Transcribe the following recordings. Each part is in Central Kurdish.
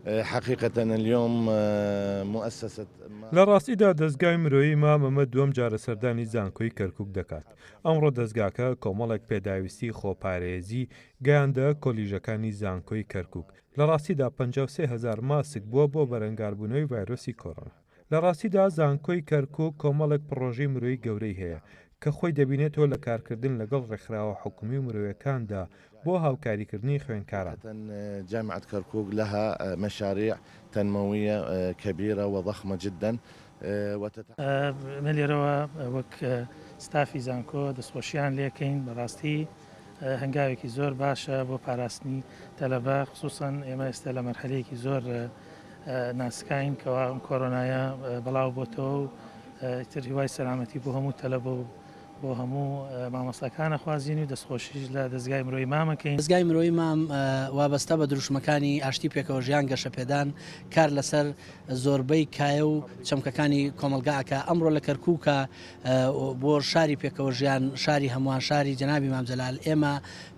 حقيقة اليوم مؤسسة لە ڕاستیدا دەستگای مرۆیی مامەمە دووەم جارە سەردانی زانکۆی کەرکووک دەکات. ئەمڕۆ دەستگاکە کۆمەڵێک پێداویستی خۆپارێزی گەیاندە کۆلیژەکانی زانکۆی کەرکووک. لە ڕاستیدا 53,000 ماسک بووە بۆ بەرەنگاربوونەوەی ڤایرۆسی کۆڕۆنا. لە ڕاستیدا زانکۆی کەرکووک کۆمەڵێک پڕۆژەی مرۆیی گەورەی هەیە کە خۆی دەبینێتەوە لە کارکردن لەگەڵ ڕێکخراوە حکومی و مرۆیەکاندا بۆ هاوکاریکردنی خوێندکاران. جامعة كركوك لها مشاريع تنموية كبيرة وضخمة جدا مليروا وك ستافي زانكو دەستخۆشییان لێکەین بەڕاستی هەنگاوێکی زۆر باشە بۆ پاراستنی تەلەبە خصوصەن ئێمە ئێستا لە مەرحەلەیەکی زۆر ناسکاین کەوا کۆرۆنایە بەڵاو بۆتەوە و تر هیوای سەلامەتی بۆ هەموو تەلەبە و بۆ هەموو مامۆستاکانە خوازیین و دەستخۆشیش لە دەستگای مرۆیی مامەکەین. دەستگای مرۆیی مام وابەستە بە دروشمەکانی ئاشتی پێکەوە ژیان گەشەپێدان کار لەسەر زۆربەی کایە و چەمکەکانی کۆمەلگاکە ئەمڕۆ لە کەرکووکە بۆ شاری پێکەوە ژیان شاری هەمووان شاری جەنابی مامجەلال ئێمە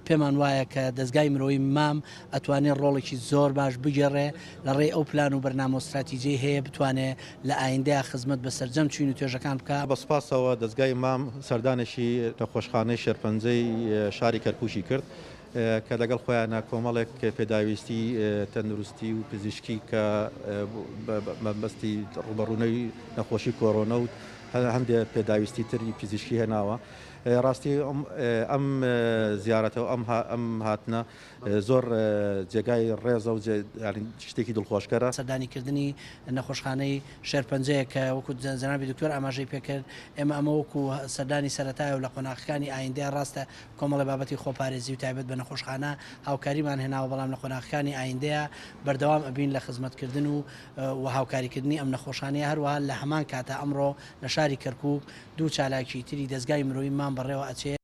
پێمان وایە کە دەستگای مرۆیی مام ئەتوانێت ڕۆڵێکی زۆر باش بگەڕێ لە ڕێ ئەو پلان و بەرنامە استراتیجی هەیە بتوانێت لە ئایندەیە خزمەت بە سەرجەم چوین و توێژەکان بکە. بەسپاسەوە دەستگای مام سەردانێکی نەخۆشخانەی شێرپەنجەی شاری کەرکووشی کرد کە لەگەڵ خۆیانە کۆمەڵێک پێداویستی تەندروستی و پزیشکی کە مەبەستی ڕوبەڕوونەوەی نەخۆشی کۆڕۆنە و هەندێک پێداویستی تری پزیشکی هێناوە. ڕاستی ئەم زیارەتەوە ئەم هاتنە زۆر جێگای ڕێزە و شتێکی دڵخۆشکەرە. سەردانیکردنی نەخۆشخانەی شێرپەنجەیە کە وەکو جەنابی دکتۆر ئاماژەی پێکرد ئێمە ئەمە وەکو سەردانی سەرەتایە و لە قۆناغەکانی ئایندەیە ڕاستە کۆمەڵی بابەتی خۆپارێزی و تایبەت بە نەخۆشخانە هاوکاریمان هێناوە بەڵام لە قۆناغەکانی ئایندەیە بەردەوام ئەبین لە خزمەتکردن و هاوکاریکردنی ئەم نەخۆشخانەیە هەروەها لە هەمان کاتە ئەمڕۆ لە شاری کەرکووک دوو چالاکی تری دەستگای مرۆیی مام بەڕێوە ئەچێ